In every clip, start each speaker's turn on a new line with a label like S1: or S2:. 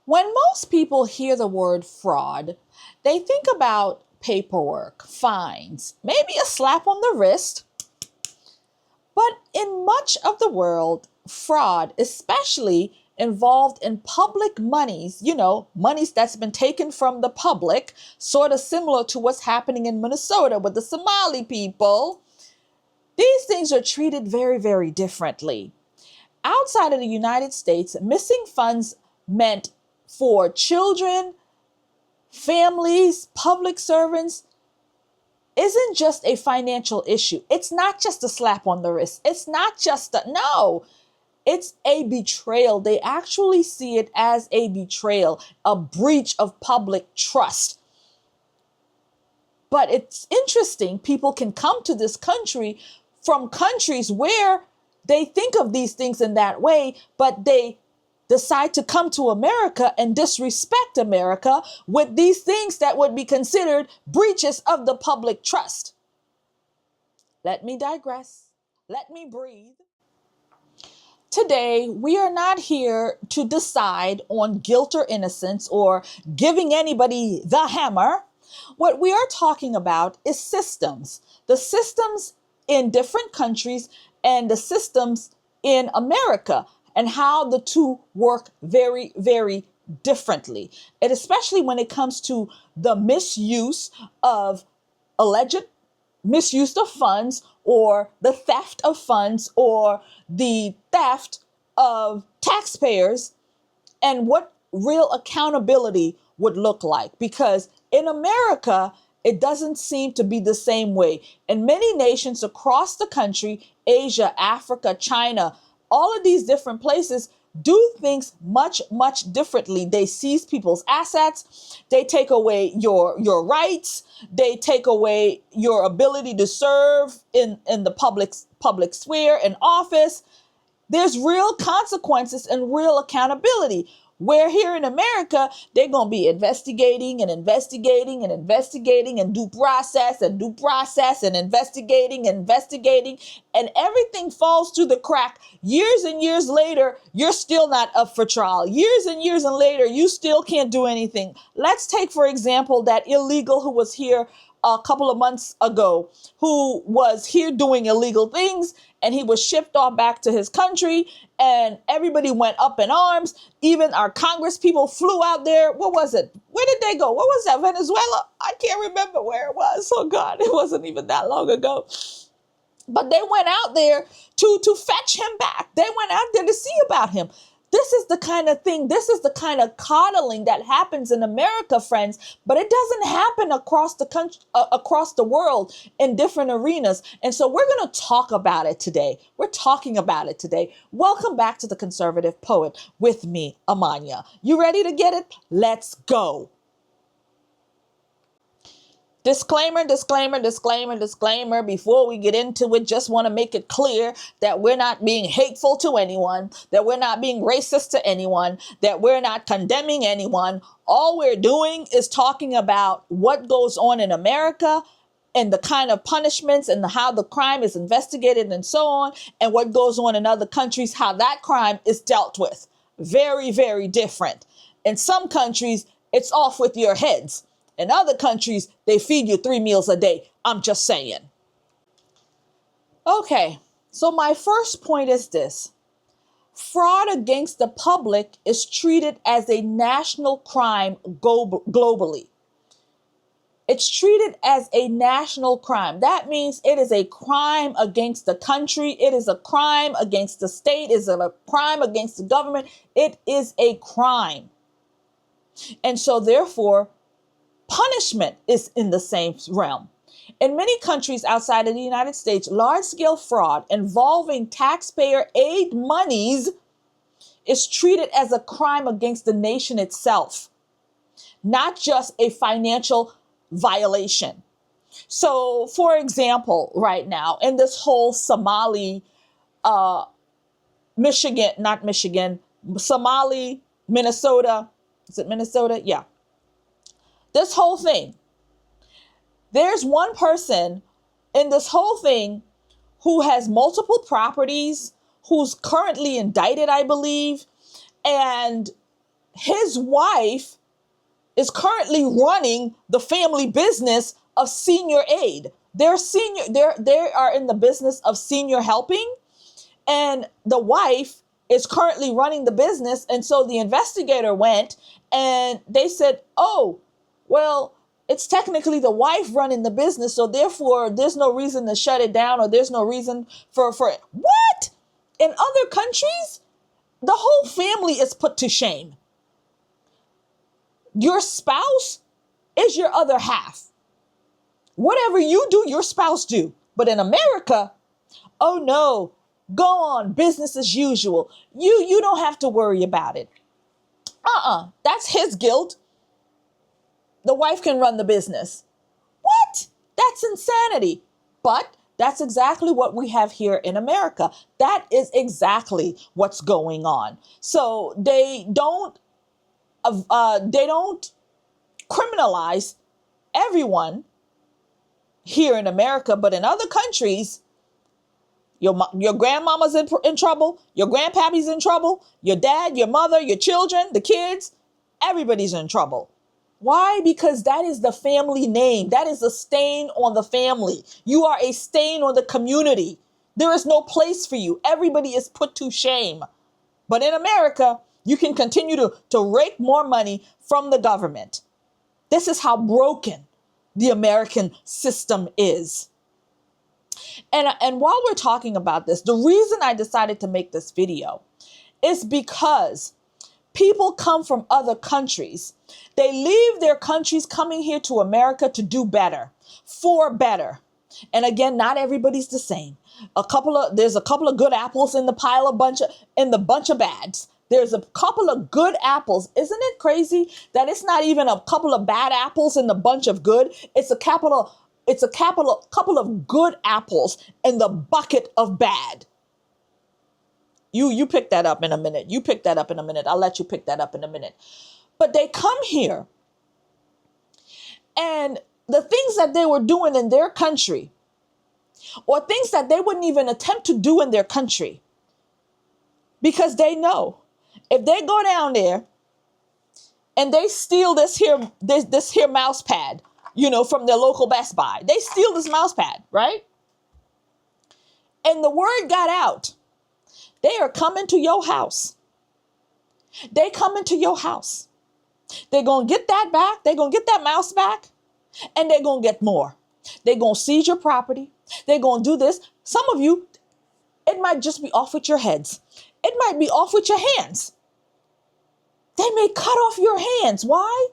S1: When most people hear the word fraud, they think about paperwork, fines, maybe a slap on the wrist. But in much of the world, fraud, especially involved in public monies, monies that's been taken from the public, sort of similar to what's happening in Minnesota with the Somali people, these things are treated very, very differently. Outside of the United States, missing funds meant for children, families, public servants, isn't just a financial issue. It's not just a slap on the wrist. It's not just no, it's a betrayal. They actually see it as a betrayal, a breach of public trust. But it's interesting, people can come to this country from countries where they think of these things in that way, but they decide to come to America and disrespect America with these things that would be considered breaches of the public trust. Let me digress. Let me breathe. Today, we are not here to decide on guilt or innocence or giving anybody the hammer. What we are talking about is systems. The systems in different countries and the systems in America, and how the two work very, very differently. And especially when it comes to the alleged misuse of funds, or the theft of funds, or the theft of taxpayers, and what real accountability would look like. Because in America, it doesn't seem to be the same way. In many nations across the country, Asia, Africa, China, all of these different places do things much, much differently. They seize people's assets. They take away your rights. They take away your ability to serve in the public sphere, in office. There's real consequences and real accountability. Where here in America, they're going to be investigating and investigating and investigating and due process and investigating and investigating, and everything falls through the crack. Years and years later, you're still not up for trial. Years and years and later, you still can't do anything. Let's take, for example, that illegal who was here a couple of months ago, who was here doing illegal things, and he was shipped off back to his country, and everybody went up in arms. Even our Congress people flew out there. What was it? Where did they go? What was that? Venezuela? I can't remember where it was. Oh God, it wasn't even that long ago. But they went out there to fetch him back. They went out there to see about him. This is the kind of thing, this is the kind of coddling that happens in America, friends, but it doesn't happen across the country, across the world, in different arenas. And so we're going to talk about it today. We're talking about it today. Welcome back to The Conservative Poet with me, Amania. You ready to get it? Let's go. Disclaimer, disclaimer, disclaimer, disclaimer. Before we get into it, just want to make it clear that we're not being hateful to anyone, that we're not being racist to anyone, that we're not condemning anyone. All we're doing is talking about what goes on in America and the kind of punishments and how the crime is investigated and so on, and what goes on in other countries, how that crime is dealt with. Very, very different. In some countries, it's off with your heads. In other countries, they feed you 3 meals a day. I'm just saying. Okay, so my first point is this. Fraud against the public is treated as a national crime globally. It's treated as a national crime. That means it is a crime against the country. It is a crime against the state. It is a crime against the government. It is a crime. And so therefore, punishment is in the same realm. In many countries outside of the United States, large-scale fraud involving taxpayer aid monies is treated as a crime against the nation itself, not just a financial violation. So, for example, right now, in this whole Somali, Somali, Minnesota, is it Minnesota? Yeah. This whole thing, there's one person in this whole thing who has multiple properties, who's currently indicted, I believe, and his wife is currently running the family business of senior aid. They are in the business of senior helping, and the wife is currently running the business. And so the investigator went and they said, oh, well, it's technically the wife running the business, so therefore there's no reason to shut it down, or there's no reason for it. What? In other countries, the whole family is put to shame. Your spouse is your other half. Whatever you do, your spouse do. But in America, oh no, go on, business as usual. You don't have to worry about it. That's his guilt. The wife can run the business. What? That's insanity. But that's exactly what we have here in America. That is exactly what's going on. So they don't criminalize everyone here in America, but in other countries, your grandmama's in trouble, your grandpappy's in trouble, your dad, your mother, your children, the kids, everybody's in trouble. Why? Because that is the family name. That is a stain on the family. You are a stain on the community. There is no place for you. Everybody is put to shame. But in America, you can continue to rake more money from the government. This is how broken the American system is. And while we're talking about this, the reason I decided to make this video is because people come from other countries. They leave their countries coming here to America to do better, for better. And again, not everybody's the same. There's a couple of good apples in the pile, in the bunch of bads. There's a couple of good apples. Isn't it crazy that it's not even a couple of bad apples in the bunch of good? It's a couple of good apples in the bucket of bad. You pick that up in a minute. You pick that up in a minute. I'll let you pick that up in a minute. But they come here, and the things that they were doing in their country, or things that they wouldn't even attempt to do in their country, because they know if they go down there and they steal this here mouse pad, from their local Best Buy, they steal this mouse pad, right? And the word got out. They are coming to your house. They coming to your house. They're going to get that back. They're going to get that mouse back, and they're going to get more. They're going to seize your property. They're going to do this. Some of you, it might just be off with your heads. It might be off with your hands. They may cut off your hands. Why?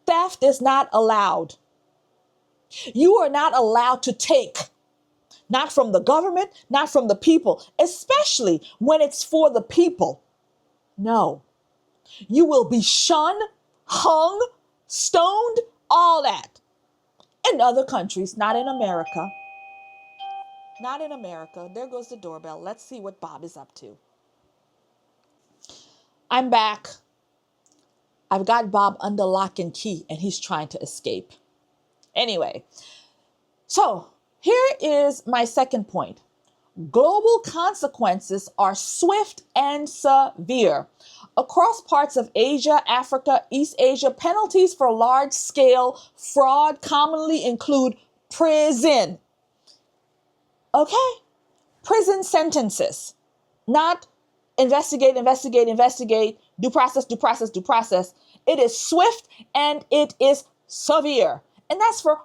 S1: Theft is not allowed. You are not allowed to take, not from the government, not from the people, especially when it's for the people. No, you will be shunned, hung, stoned, all that. In other countries, not in America. Not in America. There goes the doorbell. Let's see what Bob is up to. I'm back. I've got Bob under lock and key, and he's trying to escape. Anyway, so here is my second point. Global consequences are swift and severe. Across parts of Asia, Africa, East Asia, penalties for large-scale fraud commonly include prison. Okay? Prison sentences. Not investigate, due process. It is swift and it is severe. And that's for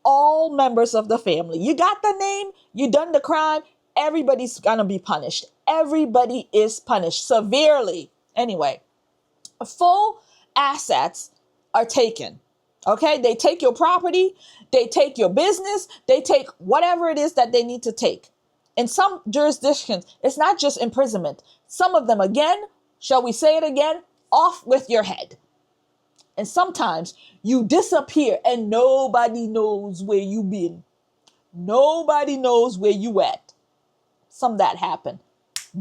S1: all members of the family. You got the name, you done the crime, everybody's gonna be punished. Everybody is punished severely. Anyway, full assets are taken. Okay, they take your property, they take your business, they take whatever it is that they need to take. In some jurisdictions, it's not just imprisonment. Some of them, again, shall we say it again, off with your head. And sometimes you disappear and nobody knows where you been. Nobody knows where you at. Some of that happened.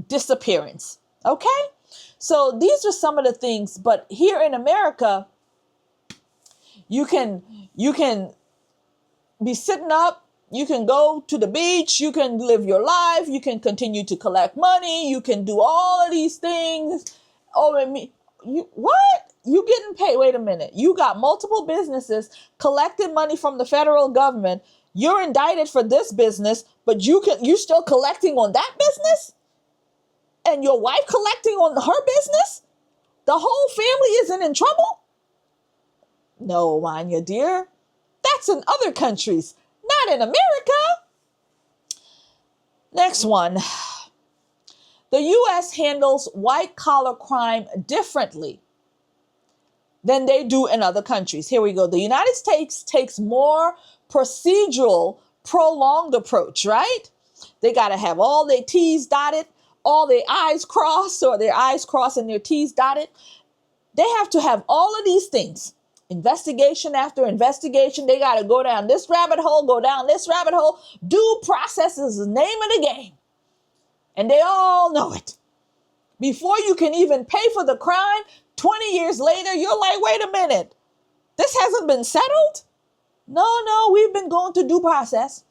S1: Disappearance. Okay? So these are some of the things, but here in America, you can be sitting up, you can go to the beach, you can live your life, you can continue to collect money, you can do all of these things, owing me. You what? You getting paid? Wait a minute. You got multiple businesses collecting money from the federal government. You're indicted for this business, but you still collecting on that business? And your wife collecting on her business? The whole family isn't in trouble? No, Amania, dear. That's in other countries, not in America. Next one. The U.S. handles white-collar crime differently than they do in other countries. Here we go. The United States takes more procedural, prolonged approach, right? They got to have all their T's dotted, all their I's crossed, or their I's crossed and their T's dotted. They have to have all of these things. Investigation after investigation. They got to go down this rabbit hole, go down this rabbit hole. Due process is the name of the game. And they all know it. Before you can even pay for the crime, 20 years later, you're like, wait a minute. This hasn't been settled? No, we've been going through due process.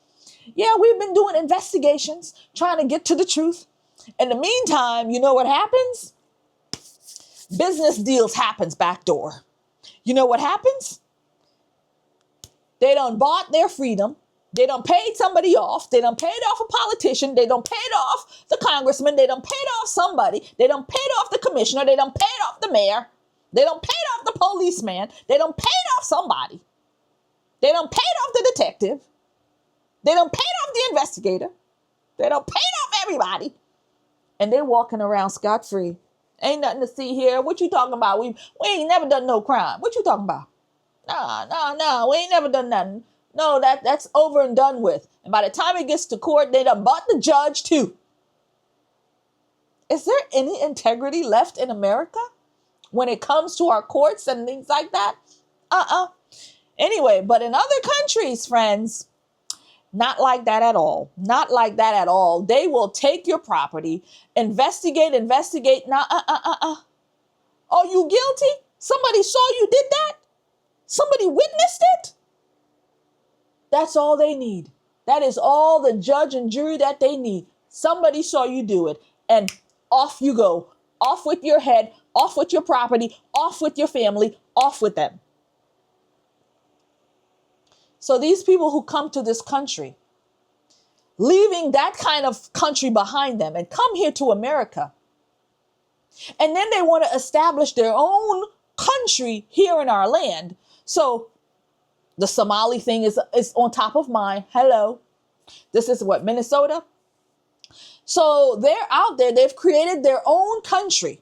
S1: Yeah, we've been doing investigations, trying to get to the truth. In the meantime, you know what happens? Business deals happens backdoor. You know what happens? They done bought their freedom. They done paid somebody off. They done paid off a politician. They done paid off the congressman. They done paid off somebody. They done paid off the commissioner. They done paid off the mayor. They done paid off the policeman. They done paid off somebody. They done paid off the detective. They done paid off the investigator. They done paid off everybody. And they walking around scot-free. Ain't nothing to see here. What you talking about? We ain't never done no crime. What you talking about? No. We ain't never done nothing. No, that's over and done with. And by the time it gets to court, they done bought the judge too. Is there any integrity left in America when it comes to our courts and things like that? Anyway, but in other countries, friends, not like that at all. Not like that at all. They will take your property, investigate. Oh, you guilty? Somebody saw you did that? Somebody witnessed it? That's all they need. That is all the judge and jury that they need. Somebody saw you do it, and off you go. Off with your head, off with your property, off with your family, off with them. So these people who come to this country, leaving that kind of country behind them and come here to America, and then they want to establish their own country here in our land. So the Somali thing is on top of mind. Hello. This is what, Minnesota? So they're out there. They've created their own country.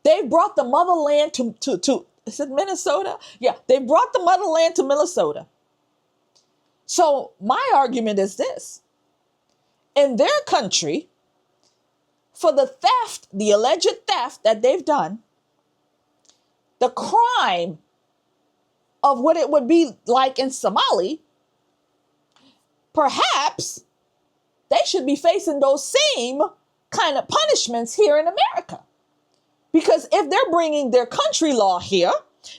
S1: They've brought the motherland to is it Minnesota? Yeah, they brought the motherland to Minnesota. So my argument is this. In their country, for the theft, the alleged theft that they've done, the crime of what it would be like in Somali, perhaps they should be facing those same kind of punishments here in America. Because if they're bringing their country law here,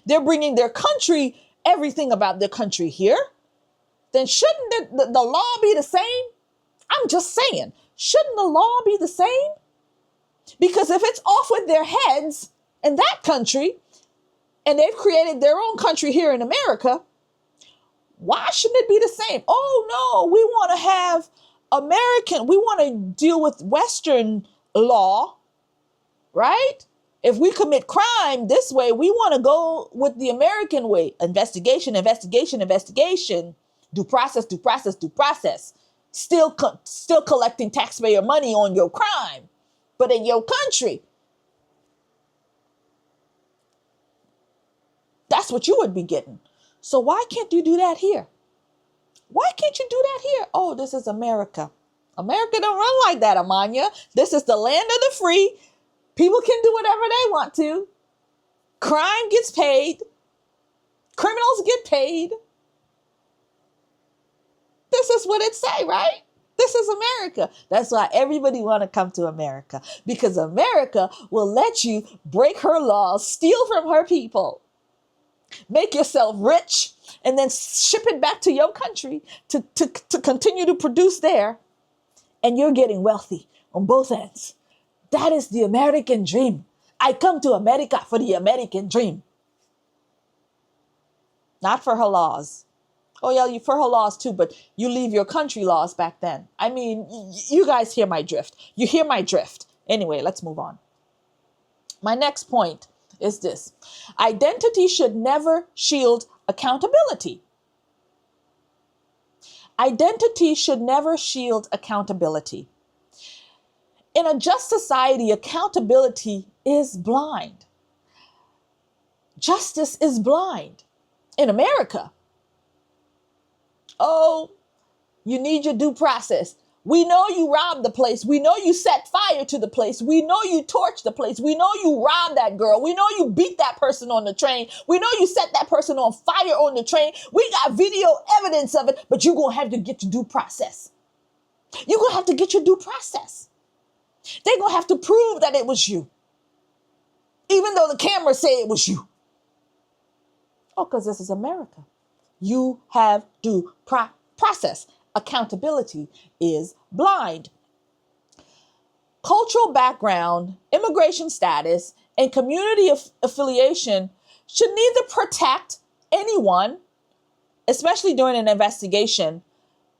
S1: they're bringing their country, everything about their country here, then shouldn't the law be the same? I'm just saying, shouldn't the law be the same? Because if it's off with their heads in that country, and they've created their own country here in America, why shouldn't it be the same? Oh, no, we want to have we want to deal with Western law, right? If we commit crime this way, we want to go with the American way. Investigation. Due process. Still collecting taxpayer money on your crime. But in your country, that's what you would be getting. So why can't you do that here? Why can't you do that here? Oh, this is America. America don't run like that, Amania. This is the land of the free. People can do whatever they want to. Crime gets paid. Criminals get paid. This is what it say, right? This is America. That's why everybody want to come to America. Because America will let you break her laws, steal from her people, make yourself rich, and then ship it back to your country to continue to produce there. And you're getting wealthy on both ends. That is the American dream. I come to America for the American dream. Not for her laws. Oh, yeah, you for her laws too, but you leave your country laws back then. I mean, you guys hear my drift. You hear my drift. Anyway, let's move on. My next point is this. Identity should never shield accountability. Identity should never shield accountability. In a just society, accountability is blind. Justice is blind. In America, oh, you need your due process. We know you robbed the place. We know you set fire to the place. We know you torched the place. We know you robbed that girl. We know you beat that person on the train. We know you set that person on fire on the train. We got video evidence of it, but you're going to have to get your due process. You're going to have to get your due process. They're going to have to prove that it was you, even though the cameras say it was you. Oh, because this is America. You have due process. Accountability is blind. Cultural background, immigration status, and community affiliation should neither protect anyone, especially during an investigation,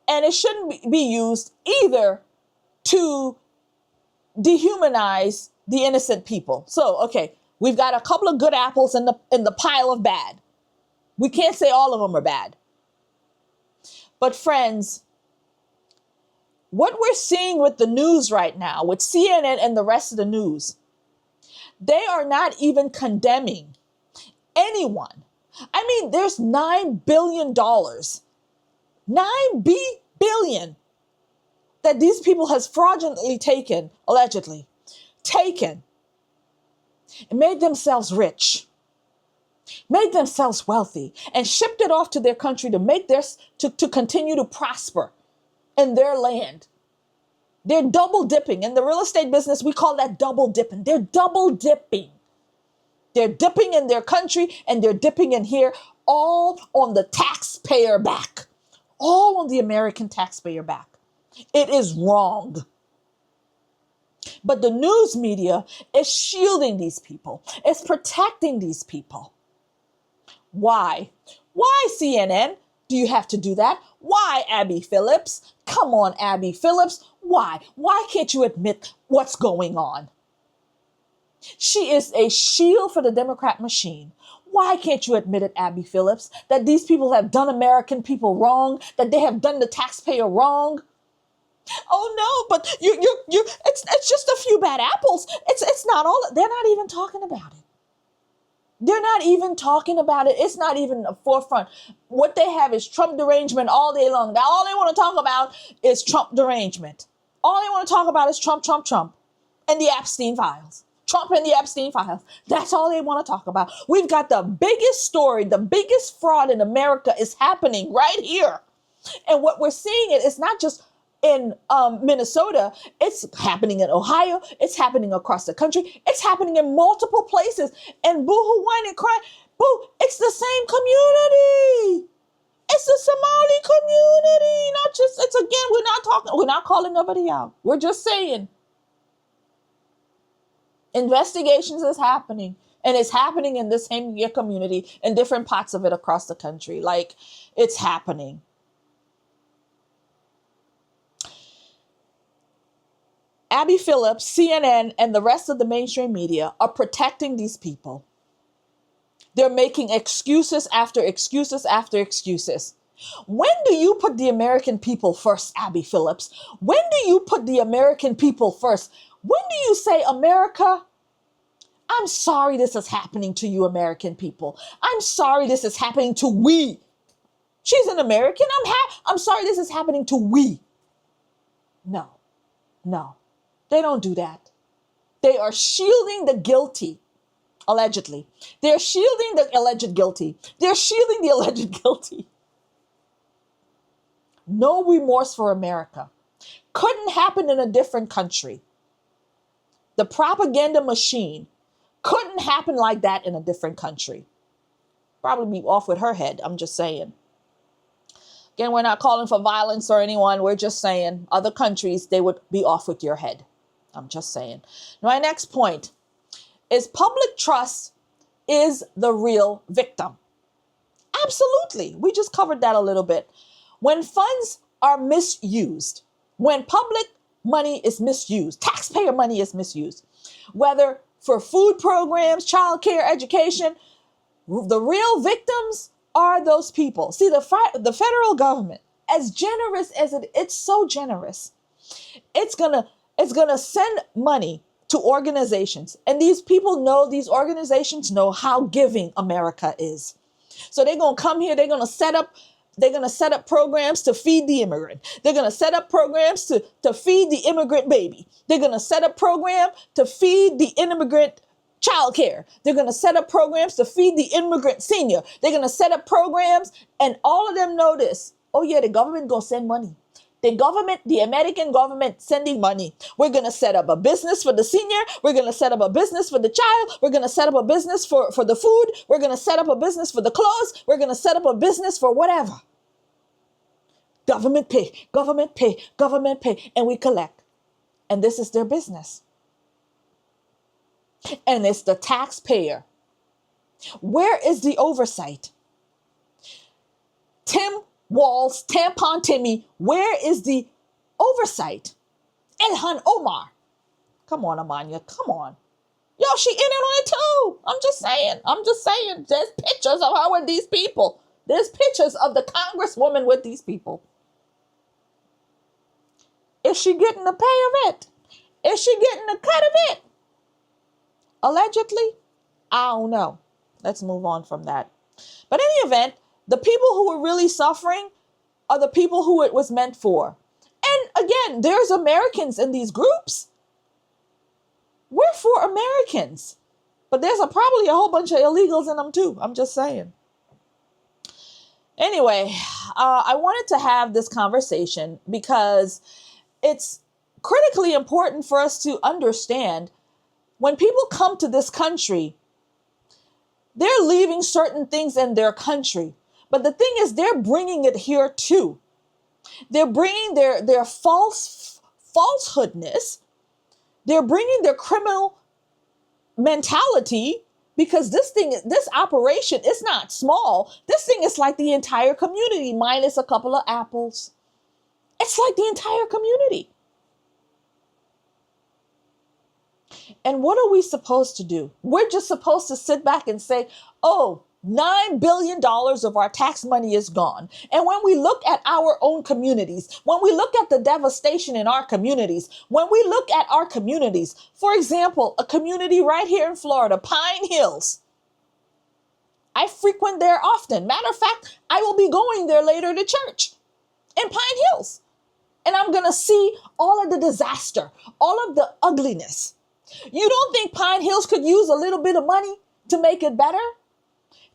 S1: and it shouldn't be used either to dehumanize the innocent people. So, okay, we've got a couple of good apples in the pile of bad. We can't say all of them are bad. But friends, what we're seeing with the news right now, with CNN and the rest of the news, they are not even condemning anyone. I mean, there's $9 billion, billion that these people has fraudulently taken, allegedly taken, and made themselves rich, made themselves wealthy, and shipped it off to their country to make to continue to prosper in their land. They're double dipping. In the real estate business, we call that double dipping. They're double dipping. They're dipping in their country and they're dipping in here, all on the taxpayer back, all on the American taxpayer back. It is wrong. But the news media is shielding these people. It's protecting these people. Why? Why, CNN? Do you have to do that? Why, Abby Phillips? Come on, Abby Phillips. Why? Why can't you admit what's going on? She is a shield for the Democrat machine. Why can't you admit it, Abby Phillips, that these people have done American people wrong, that they have done the taxpayer wrong? Oh no, but it's just a few bad apples. It's not all. They're not even talking about it. They're not even talking about it. It's not even a forefront. What they have is Trump derangement all day long. Now, all they want to talk about is Trump derangement. All they want to talk about is Trump, and the Epstein files. Trump and the Epstein files. That's all they want to talk about. We've got the biggest story, the biggest fraud in America is happening right here. And what we're seeing, it's not just in Minnesota, it's happening in Ohio, it's happening across the country, it's happening in multiple places. And boo-hoo, whine and cry, boo, it's the same community. It's the Somali community. Not just, it's again, we're not calling nobody out. We're just saying. Investigations is happening. And it's happening in the same community in different parts of it across the country. Like, it's happening. Abby Phillips, CNN, and the rest of the mainstream media are protecting these people. They're making excuses after excuses after excuses. When do you put the American people first, Abby Phillips? When do you put the American people first? When do you say, America, I'm sorry this is happening to you, American people. I'm sorry this is happening to we. She's an American. I'm sorry this is happening to we. No. They don't do that. They are shielding the guilty, allegedly. They're shielding the alleged guilty. They're shielding the alleged guilty. No remorse for America. Couldn't happen in a different country. The propaganda machine couldn't happen like that in a different country. Probably be off with her head, I'm just saying. Again, we're not calling for violence or anyone. We're just saying other countries, they would be off with your head. I'm just saying. My next point. is public trust is the real victim. Absolutely. We just covered that a little bit. When funds are misused, when public money is misused, taxpayer money is misused, whether for food programs, childcare, education, the real victims are those people. See, the federal government, as generous as it's so generous, it's gonna send money to organizations, and these organizations know how giving America is. So they're gonna come here. They're gonna set up programs to feed the immigrant. They're gonna set up programs to feed the immigrant baby. They're gonna set up program to feed the immigrant child care. They're gonna set up programs to feed the immigrant senior. They're gonna set up programs, and all of them know this. Oh yeah, the government gonna send money. The American government sending money. We're going to set up a business for the senior. We're going to set up a business for the child. We're going to set up a business for the food. We're going to set up a business for the clothes. We're going to set up a business for whatever. Government pay, government pay, government pay, and we collect. And this is their business. And it's the taxpayer. Where is the oversight? Tim Walz, Tampon Timmy, where is the oversight? Ilhan Omar. Come on, Amania, come on. Yo, she in it on it too. I'm just saying. There's pictures of her with these people. There's pictures of the congresswoman with these people. Is she getting a pay of it? Is she getting a cut of it? Allegedly? I don't know. Let's move on from that. But in any event, the people who are really suffering are the people who it was meant for. And again, there's Americans in these groups. We're for Americans. But there's probably a whole bunch of illegals in them too. I'm just saying. Anyway, I wanted to have this conversation because it's critically important for us to understand when people come to this country, they're leaving certain things in their country. But the thing is, they're bringing it here too. They're bringing their falsehoodness. They're bringing their criminal mentality, because this operation is not small. This thing is like the entire community minus a couple of apples. It's like the entire community. And what are we supposed to do? We're just supposed to sit back and say, oh, $9 billion of our tax money is gone. And when we look at our own communities, when we look at the devastation in our communities, when we look at our communities, for example, a community right here in Florida, Pine Hills. I frequent there often. Matter of fact, I will be going there later to church in Pine Hills. And I'm going to see all of the disaster, all of the ugliness. You don't think Pine Hills could use a little bit of money to make it better?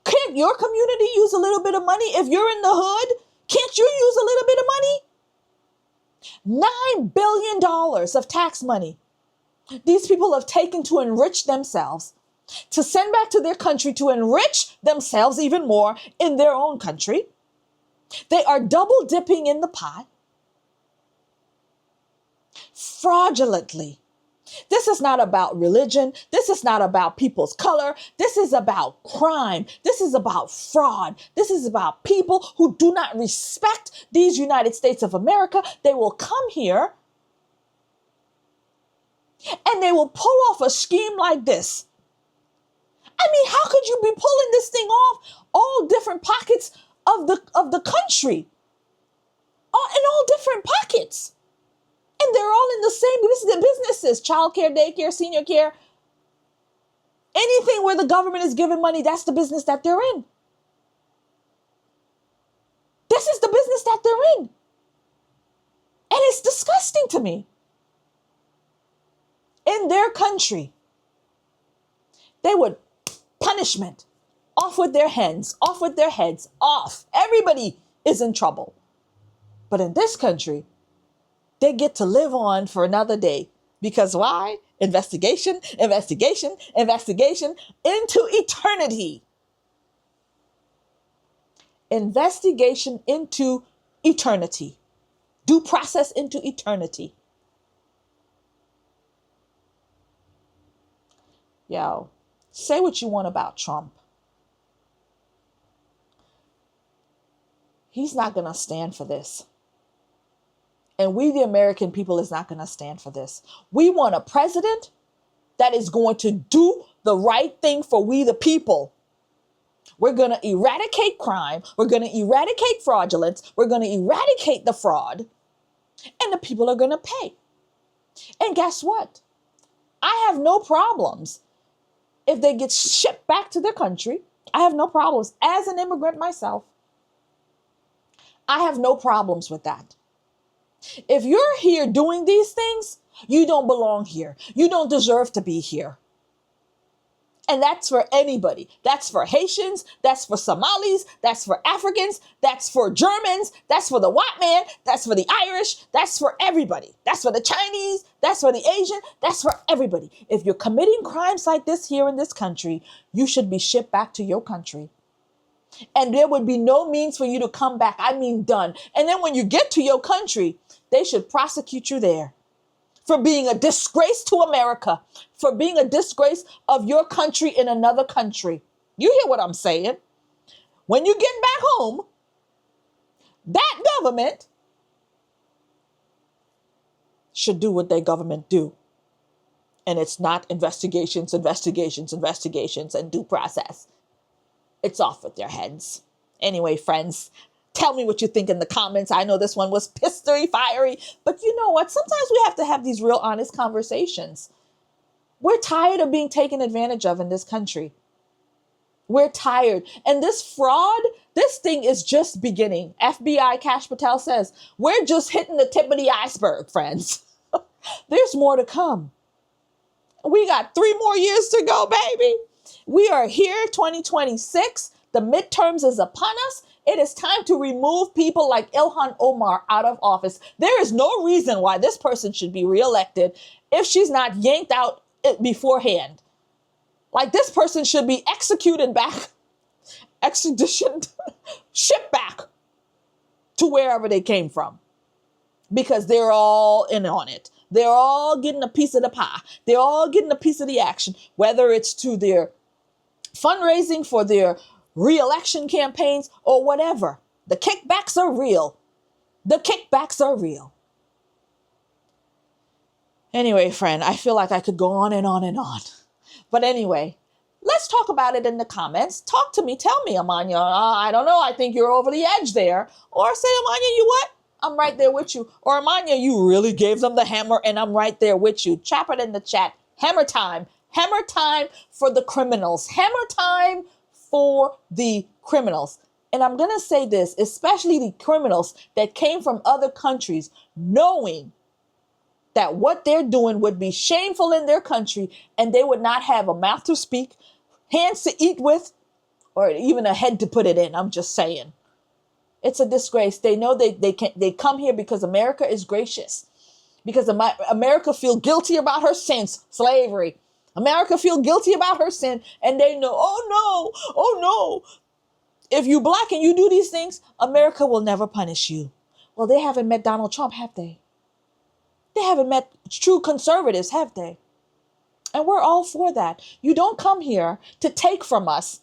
S1: Can't your community use a little bit of money? If you're in the hood, can't you use a little bit of money? $9 billion of tax money. These people have taken to enrich themselves, to send back to their country to enrich themselves even more in their own country. They are double dipping in the pot fraudulently. This is not about religion. This is not about people's color. This is about crime. This is about fraud. This is about people who do not respect these United States of America. They will come here and they will pull off a scheme like this. I mean, how could you be pulling this thing off all different pockets of the country? In all different pockets. And they're all in the same businesses, childcare, daycare, senior care. Anything where the government is giving money, that's the business that they're in. This is the business that they're in. And it's disgusting to me. In their country, they would punishment, off with their hands, off with their heads, off. Everybody is in trouble. But in this country, they get to live on for another day. Because why? Investigation, investigation, investigation into eternity. Investigation into eternity. Due process into eternity. Yo, say what you want about Trump. He's not going to stand for this. And we, the American people, is not going to stand for this. We want a president that is going to do the right thing for we, the people. We're going to eradicate crime. We're going to eradicate fraudulence. We're going to eradicate the fraud. And the people are going to pay. And guess what? I have no problems if they get shipped back to their country. I have no problems. As an immigrant myself, I have no problems with that. If you're here doing these things, you don't belong here. You don't deserve to be here. And that's for anybody. That's for Haitians. That's for Somalis. That's for Africans. That's for Germans. That's for the white man. That's for the Irish. That's for everybody. That's for the Chinese. That's for the Asian. That's for everybody. If you're committing crimes like this here in this country, you should be shipped back to your country. And there would be no means for you to come back. I mean, done. And then when you get to your country, they should prosecute you there for being a disgrace to America, for being a disgrace of your country in another country. You hear what I'm saying? When you get back home, that government should do what their government do. And it's not investigations, and due process. It's off with their heads. Anyway, friends, tell me what you think in the comments. I know this one was pistery, fiery, but you know what? Sometimes we have to have these real honest conversations. We're tired of being taken advantage of in this country. We're tired. And this fraud, this thing is just beginning. FBI Kash Patel says, we're just hitting the tip of the iceberg, friends. There's more to come. We got 3 more years to go, baby. We are here, 2026. The midterms is upon us. It is time to remove people like Ilhan Omar out of office. There is no reason why this person should be reelected if she's not yanked out beforehand. Like, this person should be executed back, extradition, shipped back to wherever they came from, because they're all in on it. They're all getting a piece of the pie. They're all getting a piece of the action, whether it's to their fundraising for their re-election campaigns or whatever. The kickbacks are real. The kickbacks are real. Anyway, friend, I feel like I could go on and on and on. But anyway, let's talk about it in the comments. Talk to me. Tell me, Amania, I don't know. I think you're over the edge there. Or say, Amania, you what? I'm right there with you. Or Amania, you really gave them the hammer and I'm right there with you. Chop it in the chat. Hammer time. Hammer time for the criminals. Hammer time for the criminals. And I'm going to say this, especially the criminals that came from other countries, knowing that what they're doing would be shameful in their country and they would not have a mouth to speak, hands to eat with, or even a head to put it in. I'm just saying. It's a disgrace. They know they come here because America is gracious, because America feel guilty about her sins, slavery. America feel guilty about her sin, and they know, oh no, if you black and you do these things, America will never punish you. Well, they haven't met Donald Trump, have they? They haven't met true conservatives, have they? And we're all for that. You don't come here to take from us.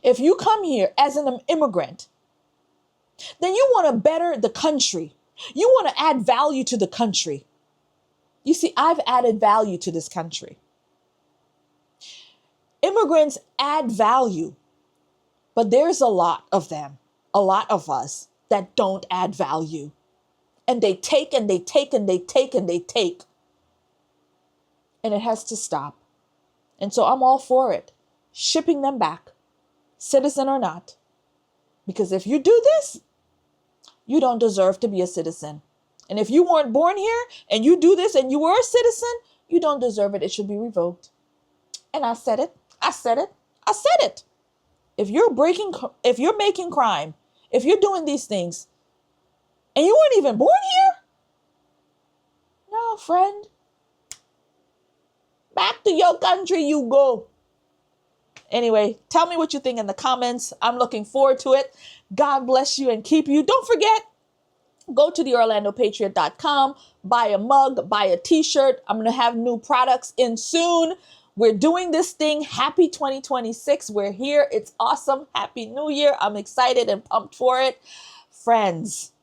S1: If you come here as an immigrant, then you want to better the country. You want to add value to the country. You see, I've added value to this country. Immigrants add value, but there's a lot of them, a lot of us that don't add value. And they take and they take and they take and they take. And it has to stop. And so I'm all for it. Shipping them back, citizen or not. Because if you do this, you don't deserve to be a citizen. And if you weren't born here and you do this and you were a citizen, you don't deserve it. It should be revoked. And I said it. I said it. I said it. If you're making crime, if you're doing these things, and you weren't even born here, no, friend. Back to your country you go. Anyway, tell me what you think in the comments. I'm looking forward to it. God bless you and keep you. Don't forget, Go to theorlandopatriot.com, buy a mug, buy a t-shirt. I'm going to have new products in soon. We're doing this thing. Happy 2026. We're here. It's awesome. Happy New Year. I'm excited and pumped for it. Friends,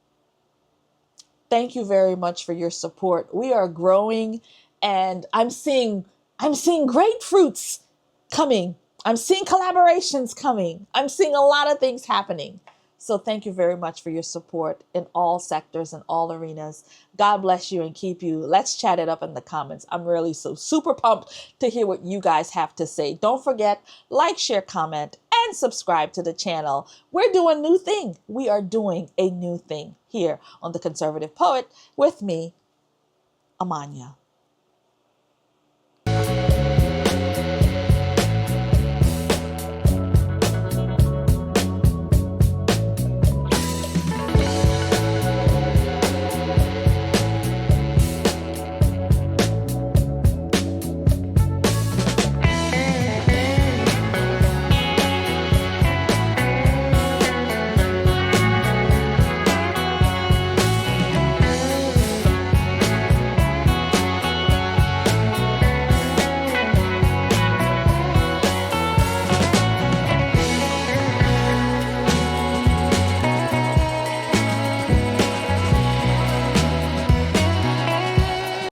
S1: thank you very much for your support. We are growing and I'm seeing great fruits coming. I'm seeing collaborations coming. I'm seeing a lot of things happening. So thank you very much for your support in all sectors and all arenas. God bless you and keep you. Let's chat it up in the comments. I'm really so super pumped to hear what you guys have to say. Don't forget, like, share, comment, and subscribe to the channel. We're doing a new thing. We are doing a new thing here on The Conservative Poet with me, Amania.